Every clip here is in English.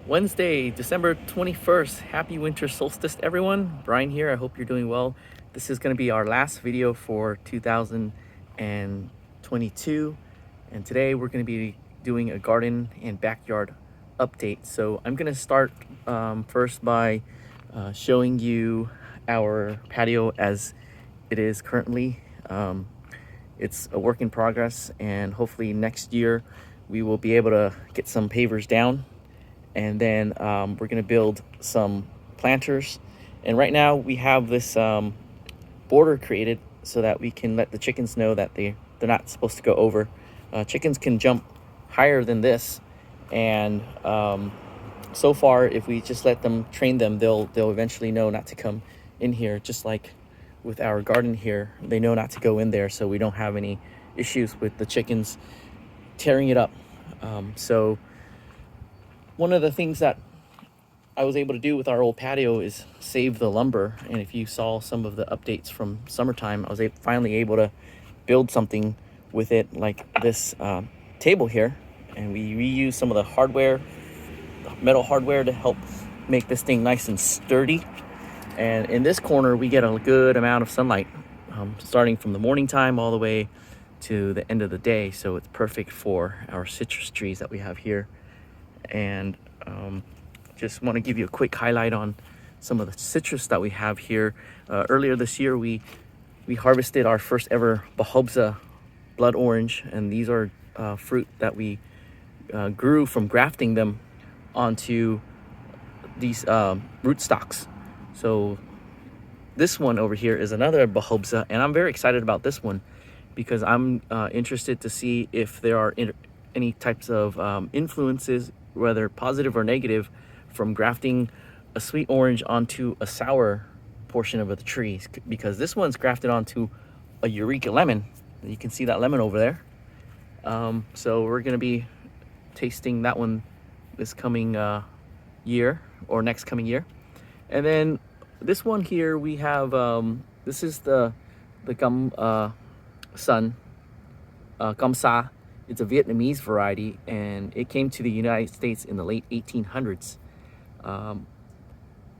Wednesday, December 21st. Happy winter solstice, everyone. Brian here. I hope you're doing well. This is going to be our last video for 2022. And today we're going to be doing a garden and backyard update. So I'm going to start first by showing you our patio as it is currently. It's a work in progress, and hopefully next year we will be able to get some pavers down, and then we're going to build some planters. And right now we have this border created so that we can let the chickens know that they're not supposed to go over. Chickens can jump higher than this, and so far if we just let them train them, they'll eventually know not to come in here. Just like with our garden here, they know not to go in there, so we don't have any issues with the chickens tearing it up. So one of the things that I was able to do with our old patio is save the lumber. And if you saw some of the updates from summertime, I was finally able to build something with it, like this table here. And we reused some of the hardware, metal hardware, to help make this thing nice and sturdy. And in this corner, we get a good amount of sunlight, starting from the morning time all the way to the end of the day. So it's perfect for our citrus trees that we have here. And just want to give you a quick highlight on some of the citrus that we have here. Earlier this year, we harvested our first ever Bahobza blood orange, and these are fruit that we grew from grafting them onto these root stocks. So this one over here is another Bahobza, and I'm very excited about this one because I'm interested to see if there are any types of influences, whether positive or negative, from grafting a sweet orange onto a sour portion of the tree, because this one's grafted onto a Eureka lemon. You can see that lemon over there. So we're going to be tasting that one this coming year, or next coming year. And then this one here, we have this is the gum sun, gum sa. It's a Vietnamese variety, and it came to the United States in the late 1800s.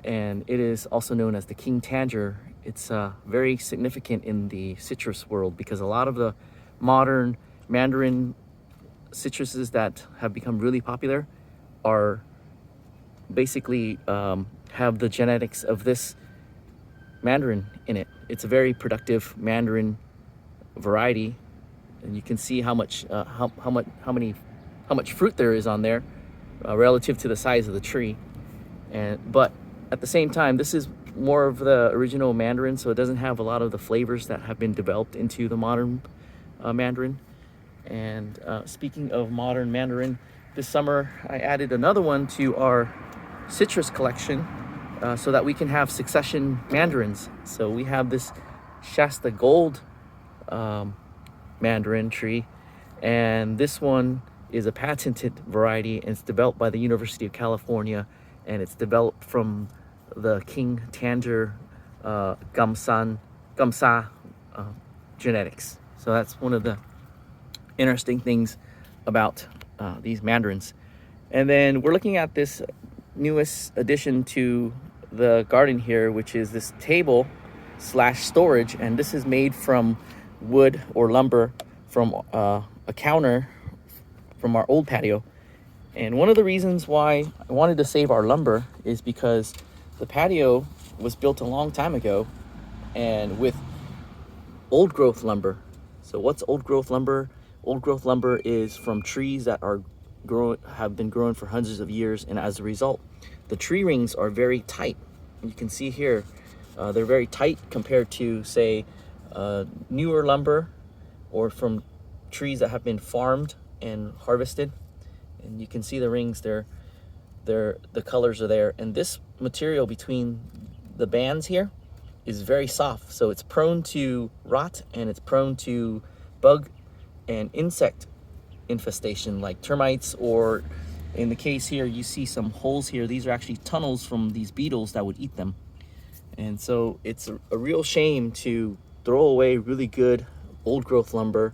And it is also known as the King Tanger. It's very significant in the citrus world because a lot of the modern mandarin citruses that have become really popular are basically have the genetics of this mandarin in it. It's a very productive mandarin variety, and you can see how much fruit there is on there relative to the size of the tree. But at the same time, this is more of the original mandarin, so it doesn't have a lot of the flavors that have been developed into the modern mandarin. And speaking of modern mandarin, this summer I added another one to our citrus collection so that we can have succession mandarins. So we have this Shasta Gold mandarin tree, and this one is a patented variety, and it's developed by the University of California, and it's developed from the King Tanger gum sa genetics. So that's one of the interesting things about these mandarins. And then we're looking at this newest addition to the garden here, which is this table slash storage, and this is made from wood or lumber from a counter from our old patio. And one of the reasons why I wanted to save our lumber is because the patio was built a long time ago and with old growth lumber. So what's old growth lumber? Old growth lumber is from trees that have been growing for hundreds of years, and as a result, the tree rings are very tight. You can see here, they're very tight compared to, say, newer lumber or from trees that have been farmed and harvested. And you can see the rings, the colors are there. And this material between the bands here is very soft, so it's prone to rot, and it's prone to bug and insect infestation like termites, or in the case here, you see some holes here. These are actually tunnels from these beetles that would eat them. And so it's a real shame to throw away really good old growth lumber,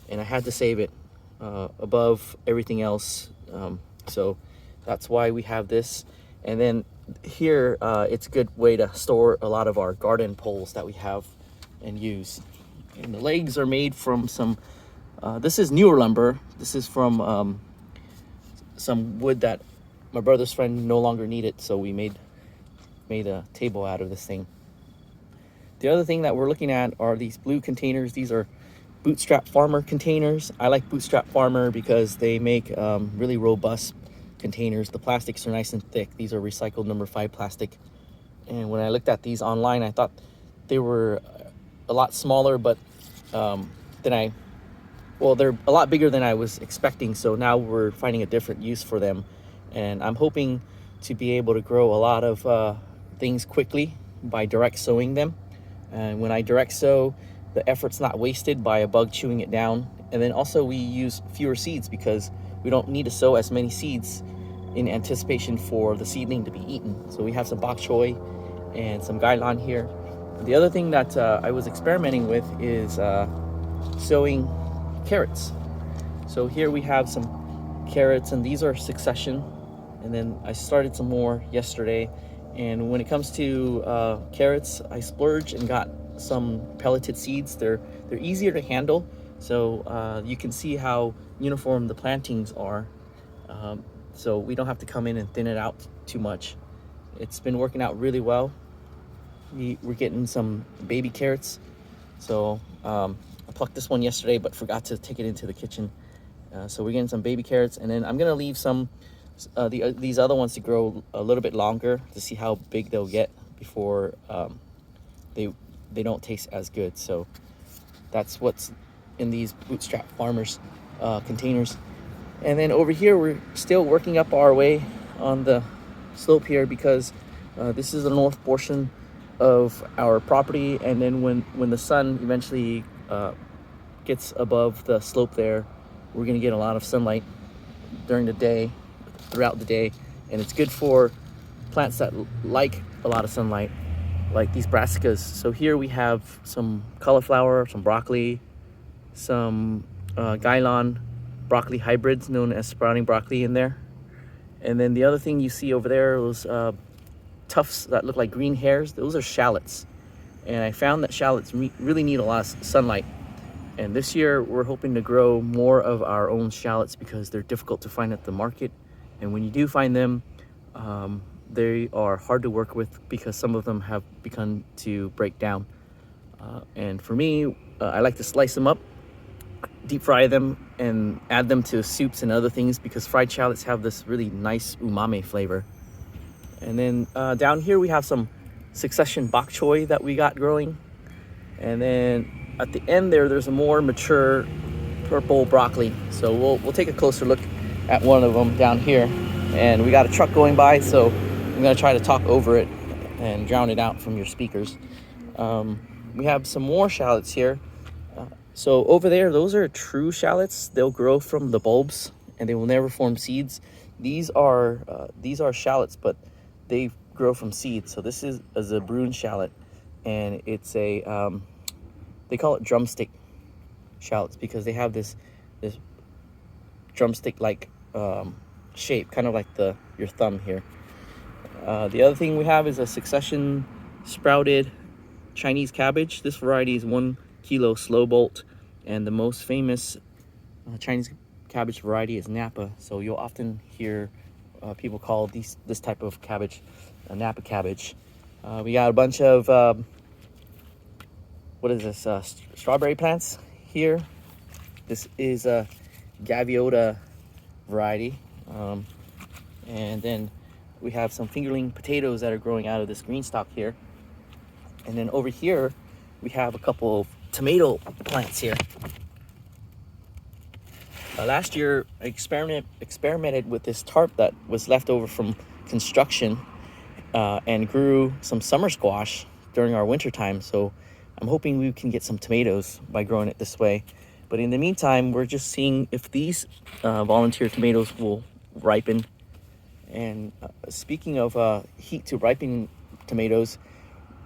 and I had to save it above everything else. So That's why we have this. And then here, it's a good way to store a lot of our garden poles that we have and use. And the legs are made from some, this is newer lumber. This is from some wood that my brother's friend no longer needed, so we made a table out of this thing. The other thing that we're looking at are these blue containers. These are Bootstrap Farmer containers. I like Bootstrap Farmer because they make really robust containers. The plastics are nice and thick. These are recycled number 5 plastic. And when I looked at these online, I thought they were a lot smaller, but they're a lot bigger than I was expecting. So now we're finding a different use for them. And I'm hoping to be able to grow a lot of things quickly by direct sowing them. And when I direct sow, the effort's not wasted by a bug chewing it down. And then also we use fewer seeds because we don't need to sow as many seeds in anticipation for the seedling to be eaten. So we have some bok choy and some gailan here. The other thing that I was experimenting with is sowing carrots. So here we have some carrots, and these are succession. And then I started some more yesterday. And when it comes to carrots, I splurged and got some pelleted seeds. They're easier to handle, so you can see how uniform the plantings are. So we don't have to come in and thin it out too much. It's been working out really well. We're getting some baby carrots. So I plucked this one yesterday, but forgot to take it into the kitchen. So we're getting some baby carrots, and then I'm gonna leave some these other ones to grow a little bit longer to see how big they'll get before they don't taste as good. So that's what's in these Bootstrap Farmers containers. And then over here, we're still working up our way on the slope here because this is the north portion of our property. And then when the sun eventually gets above the slope there, we're gonna get a lot of sunlight during the day, throughout the day. And it's good for plants that like a lot of sunlight, like these brassicas. So here we have some cauliflower, some broccoli, some gailan broccoli hybrids known as sprouting broccoli in there. And then the other thing you see over there, those tufts that look like green hairs, those are shallots. And I found that shallots really need a lot of sunlight. And this year we're hoping to grow more of our own shallots because they're difficult to find at the market. And when you do find them, they are hard to work with because some of them have begun to break down. And for me, I like to slice them up, deep fry them, and add them to soups and other things because fried shallots have this really nice umami flavor. And then down here we have some succession bok choy that we got growing. And then at the end there's a more mature purple broccoli. So we'll take a closer look at one of them down here. And we got a truck going by, so I'm gonna try to talk over it and drown it out from your speakers. We have some more shallots here. So over there, those are true shallots. They'll grow from the bulbs and they will never form seeds. These are shallots, but they grow from seeds. So this is a zabroon shallot, and it's a they call it drumstick shallots because they have this drumstick like shape, kind of like your thumb here. The other thing we have is a succession sprouted Chinese cabbage. This variety is 1 kilo slow bolt, and the most famous Chinese cabbage variety is Napa. So you'll often hear people call this type of cabbage a Napa cabbage. We got a bunch of what is this, strawberry plants here. This is a Gaviota variety. And then we have some fingerling potatoes that are growing out of this green stalk here. And then over here, we have a couple of tomato plants here. Last year, I experimented with this tarp that was left over from construction and grew some summer squash during our winter time. So I'm hoping we can get some tomatoes by growing it this way. But in the meantime, we're just seeing if these volunteer tomatoes will ripen. And speaking of heat to ripen tomatoes,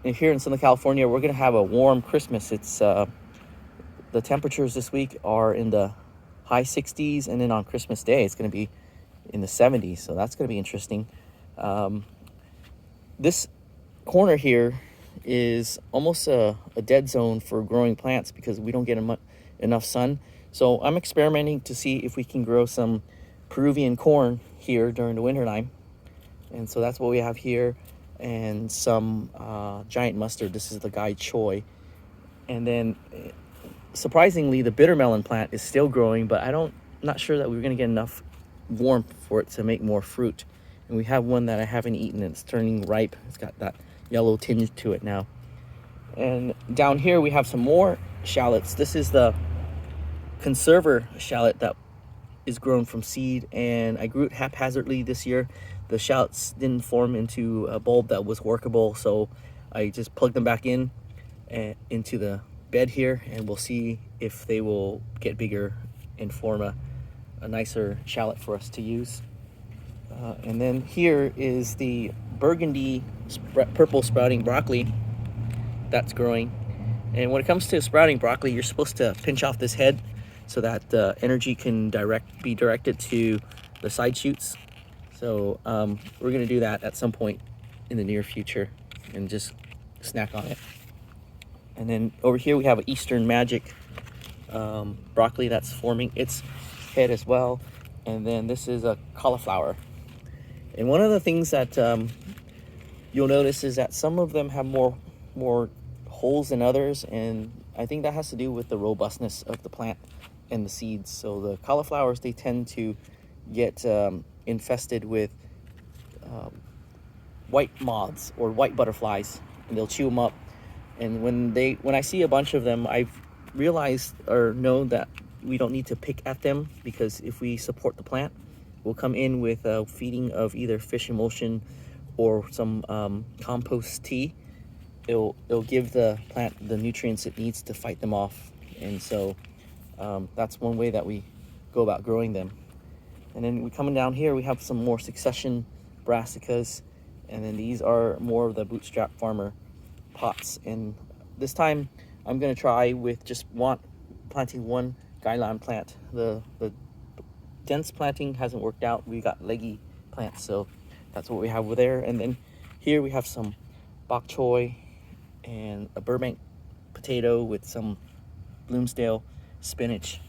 here in Southern California, we're gonna have a warm Christmas. It's the temperatures this week are in the high 60s, and then on Christmas Day, it's gonna be in the 70s, so that's going to be interesting. This corner here is almost a dead zone for growing plants because we don't get enough sun. So I'm experimenting to see if we can grow some Peruvian corn here during the winter time. And so that's what we have here, and some giant mustard. This is the Gai Choi. And then surprisingly, the bitter melon plant is still growing, but I'm not sure that we're going to get enough warmth for it to make more fruit. And we have one that I haven't eaten, and it's turning ripe. It's got that yellow tinge to it now. And down here we have some more shallots. This is the conserver shallot that is grown from seed, and I grew it haphazardly this year. The shallots didn't form into a bulb that was workable, so I just plugged them back in into the bed here, and we'll see if they will get bigger and form a nicer shallot for us to use. And then here is the burgundy purple sprouting broccoli that's growing. And when it comes to sprouting broccoli, you're supposed to pinch off this head so that the energy can be directed to the side shoots. So we're going to do that at some point in the near future and just snack on it. And then over here we have an Eastern Magic broccoli that's forming its head as well. And then this is a cauliflower. And one of the things that you'll notice is that some of them have more holes than others, and I think that has to do with the robustness of the plant and the seeds. So the cauliflowers, they tend to get infested with white moths or white butterflies, and they'll chew them up. And when I see a bunch of them, I've realized or know that we don't need to pick at them, because if we support the plant, we'll come in with a feeding of either fish emulsion or some compost tea. It'll give the plant the nutrients it needs to fight them off. And so that's one way that we go about growing them. And then we coming down here, we have some more succession brassicas, and then these are more of the bootstrap farmer pots. And this time I'm going to try with just planting one Gailan plant. The dense planting hasn't worked out. We got leggy plants, so that's what we have over there. And then here we have some bok choy and a Burbank potato with some Bloomsdale spinach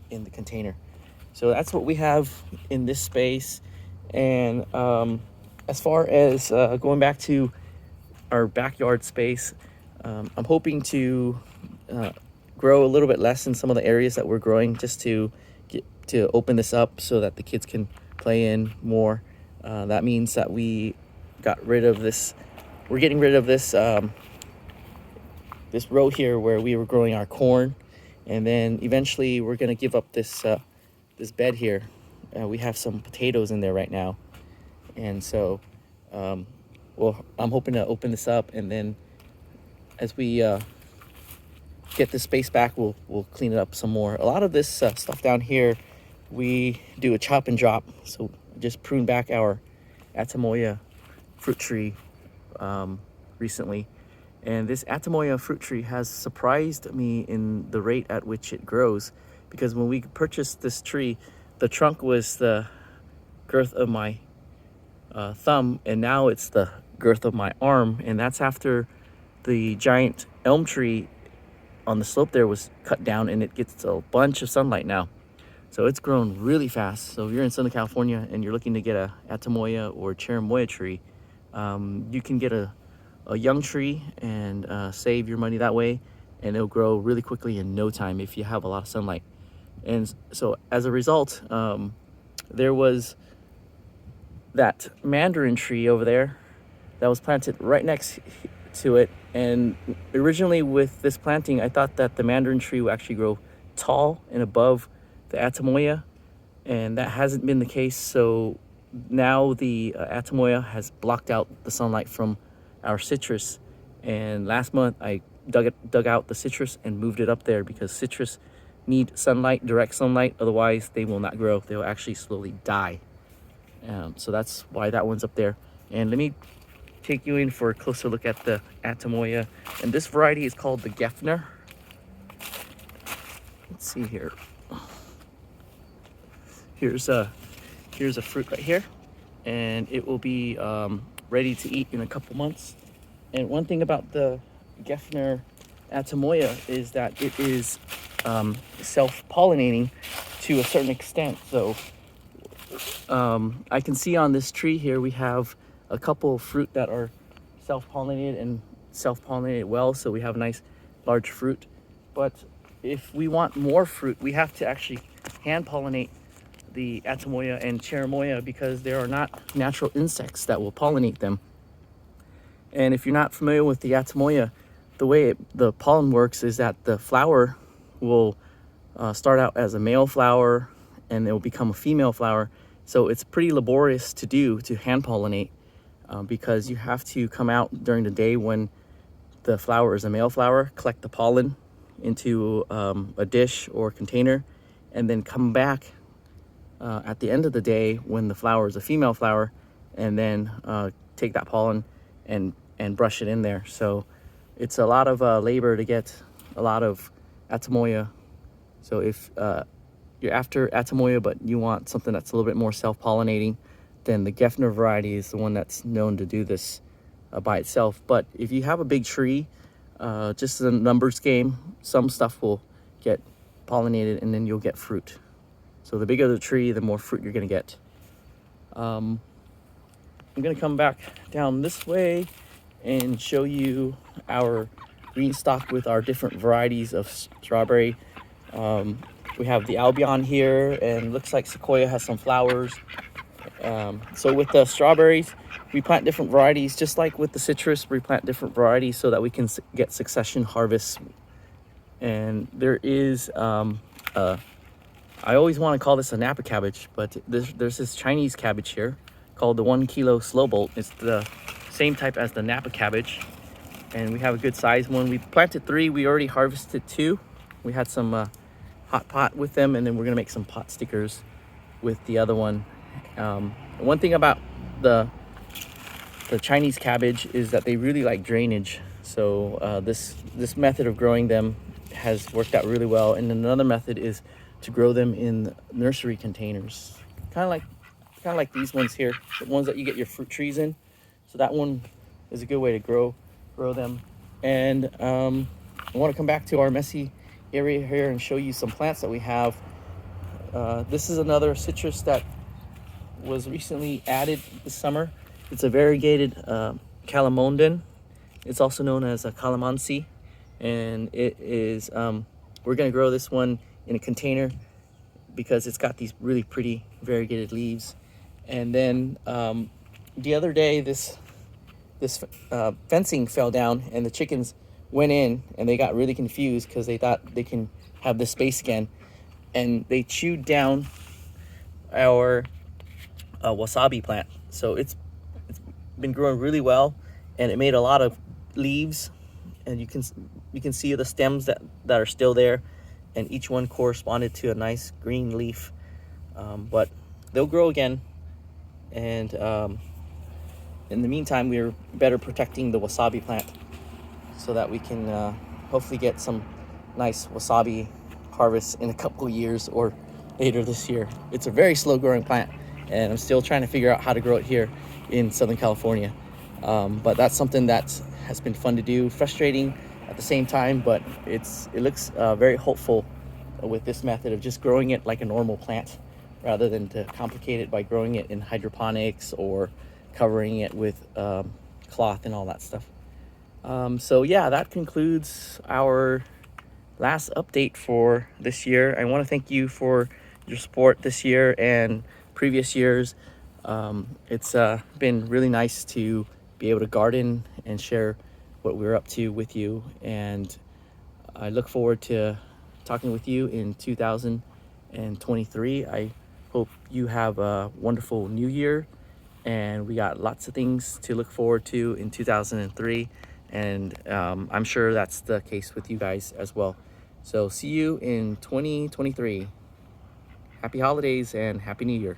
in the container. So that's what we have in this space. And as far as going back to our backyard space, I'm hoping to grow a little bit less in some of the areas that we're growing, just to open this up so that the kids can play in more. That means that we got rid of this. We're getting rid of this this row here where we were growing our corn, and then eventually we're gonna give up this this bed here. We have some potatoes in there right now, and so well, I'm hoping to open this up, and then as we get this space back, we'll clean it up some more. A lot of this stuff down here, we do a chop and drop. So just prune back our Atamoya fruit tree recently. And this Atamoya fruit tree has surprised me in the rate at which it grows, because when we purchased this tree, the trunk was the girth of my thumb, and now it's the girth of my arm. And that's after the giant elm tree on the slope there was cut down, and it gets a bunch of sunlight now. So it's grown really fast. So if you're in Southern California and you're looking to get a Atamoya or Cherimoya tree, you can get a young tree and save your money that way, and it'll grow really quickly in no time if you have a lot of sunlight. And so as a result, there was that mandarin tree over there that was planted right next to it. And originally with this planting, I thought that the mandarin tree would actually grow tall and above the Atamoya, and that hasn't been the case. So now the Atamoya has blocked out the sunlight from our citrus, and last month I dug out the citrus and moved it up there, because citrus need sunlight, direct sunlight, otherwise they will not grow. They'll actually slowly die. So that's why that one's up there. And let me take you in for a closer look at the Atamoya, and this variety is called the Gefner. Let's see here. Here's Here's a fruit right here, and it will be ready to eat in a couple months. And one thing about the Gefner Atamoya is that it is self-pollinating to a certain extent. So I can see on this tree here we have a couple of fruit that are self-pollinated and self-pollinated well, so we have nice large fruit. But if we want more fruit, we have to actually hand pollinate the Atamoya and Cherimoya, because there are not natural insects that will pollinate them. And if you're not familiar with the Atamoya, the way the pollen works is that the flower will start out as a male flower and it will become a female flower. So it's pretty laborious to do, to hand pollinate, because you have to come out during the day when the flower is a male flower, collect the pollen into a dish or container, and then come back at the end of the day when the flower is a female flower, and then take that pollen and brush it in there. So it's a lot of labor to get a lot of Atamoya. So if you're after Atamoya but you want something that's a little bit more self-pollinating, then the Gefner variety is the one that's known to do this by itself. But if you have a big tree, just a numbers game, some stuff will get pollinated and then you'll get fruit. So the bigger the tree, the more fruit you're gonna get. I'm gonna come back down this way and show you our green stock with our different varieties of strawberry. We have the Albion here, and looks like Sequoia has some flowers. So with the strawberries, we plant different varieties, just like with the citrus, we plant different varieties so that we can get succession harvests. And there is, I always want to call this a Napa cabbage, but there's this Chinese cabbage here called the 1 kilo slow bolt. It's the same type as the Napa cabbage, and we have a good size one. We planted 3, we already harvested 2. We had some hot pot with them, and then we're gonna make some pot stickers with the other one. One thing about the Chinese cabbage is that they really like drainage. So this method of growing them has worked out really well. And another method is to grow them in nursery containers, kind of like these ones here, the ones that you get your fruit trees in. So that one is a good way to grow them. And I want to come back to our messy area here and show you some plants that we have. This is another citrus that was recently added this summer. It's a variegated calamondan. It's also known as a calamansi, and it is we're going to grow this one in a container because it's got these really pretty variegated leaves. And then the other day this fencing fell down, and the chickens went in and they got really confused because they thought they can have this space again, and they chewed down our wasabi plant. So it's been growing really well, and it made a lot of leaves, and you can see the stems that are still there, and each one corresponded to a nice green leaf. But they'll grow again, and in the meantime we're better protecting the wasabi plant so that we can hopefully get some nice wasabi harvests in a couple years or later this year. It's a very slow growing plant, and I'm still trying to figure out how to grow it here in Southern California. But that's something that has been fun to do, frustrating at the same time, but it looks very hopeful with this method of just growing it like a normal plant rather than to complicate it by growing it in hydroponics or covering it with cloth and all that stuff. So yeah, that concludes our last update for this year. I want to thank you for your support this year and previous years. It's been really nice to be able to garden and share what we're up to with you, and I look forward to talking with you in 2023. I hope you have a wonderful new year, and we got lots of things to look forward to in 2003, and I'm sure that's the case with you guys as well. So see you in 2023. Happy holidays and Happy New Year.